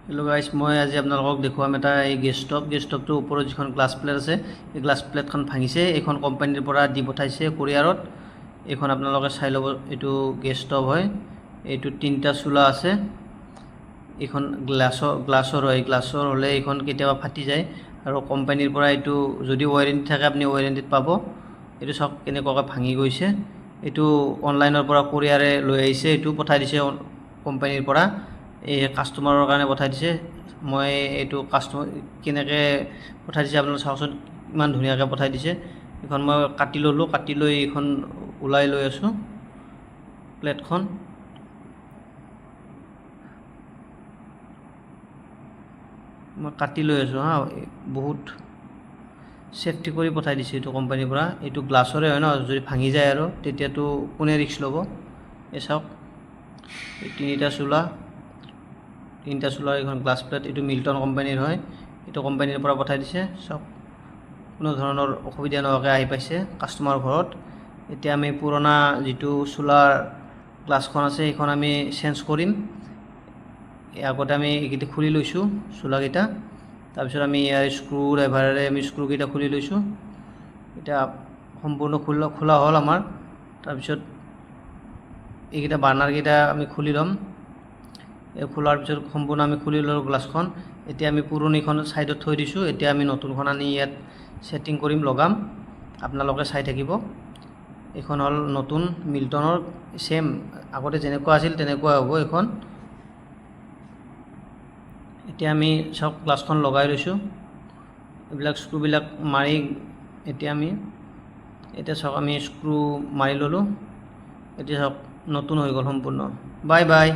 Hello' guys, মই আজি আপোনালোকক দেখুৱাম এটা এই গেছ ষ্টভটোৰ ওপৰত যিখন গ্লাছ প্লেট আছে, এই গ্লাছ প্লেটখন ভাঙিছে। এইখন কোম্পানীৰ পৰা দি পঠাইছে কোৰিয়াৰত। এইখন আপোনালোকে চাই ল'ব। এইটো গেছ ষ্টভ হয়। এইটো 3টা চুলা আছে। এইখন গ্লাছৰ হয়। গ্লাছৰ হ'লে এইখন কেতিয়াবা ফাটি যায়, আৰু কোম্পানীৰ পৰা এইটো যদি ৱাৰেণ্টি থাকে আপুনি ৱাৰেণ্টিত পাব। এইটো চাওক কেনেকুৱাকৈ ভাঙি গৈছে। এইটো অনলাইনৰ পৰা কোৰিয়াৰে লৈ আহিছে। এইটো পঠাই দিছে কোম্পানীৰ পৰা, এই কাষ্টমাৰৰ কাৰণে পঠাই দিছে। মই এইটো কাষ্টমাৰ কেনেকৈ পঠাই দিছে আপোনালোকে চাওকচোন, ইমান ধুনীয়াকৈ পঠাই দিছে। এইখন মই কাটি ল'লোঁ, কাটি লৈ এইখন ওলাই লৈ আছোঁ প্লেটখন। মই কাটি লৈ আছোঁ হা, বহুত চেফটি কৰি পঠাই দিছে এইটো কোম্পানীৰ পৰা। এইটো গ্লাছৰে হয় ন, যদি ভাঙি যায় আৰু তেতিয়াতো কোনে ৰিস্ক ল'ব। এই চাওক, এই 3টা চুলাৰ এইখন গ্লাছ প্লেট। এইটো মিল্টন কোম্পানীৰ হয়। এইটো কোম্পানীৰ পৰা পঠাই দিছে। চাওক, কোনো ধৰণৰ অসুবিধা নোহোৱাকৈ আহি পাইছে কাষ্টমাৰৰ ঘৰত। এতিয়া আমি পুৰণা যিটো চুলাৰ গ্লাছখন আছে সেইখন আমি চেঞ্জ কৰিম। আগতে আমি এইকেইটা খুলি লৈছোঁ চুলাকেইটা। তাৰপিছত আমি ইয়াৰ স্ক্ৰু ড্ৰাইভাৰেৰে আমি স্ক্ৰুকেইটা খুলি লৈছোঁ। এতিয়া সম্পূৰ্ণ খোলা হ'ল আমাৰ। তাৰপিছত এইকেইটা বাৰ্ণাৰকেইটা আমি খুলি ল'ম। এই খোলাৰ পিছত সম্পূৰ্ণ আমি খুলি ল'লোঁ গ্লাছখন। এতিয়া আমি পুৰণিখন ছাইডত থৈ দিছোঁ। এতিয়া আমি নতুনখন আনি ইয়াত ছেটিং কৰিম, লগাম। আপোনালোকে চাই থাকিব। এইখন হ'ল নতুন মিল্টনৰ, ছেম আগতে যেনেকুৱা আছিল তেনেকুৱা হ'ব এইখন। এতিয়া আমি চাওক গ্লাছখন লগাই লৈছোঁ। এইবিলাক স্ক্ৰুবিলাক মাৰি এতিয়া চাওক আমি স্ক্ৰু মাৰি ল'লোঁ। এতিয়া চাওক নতুন হৈ গ'ল সম্পূৰ্ণ। Bye bye.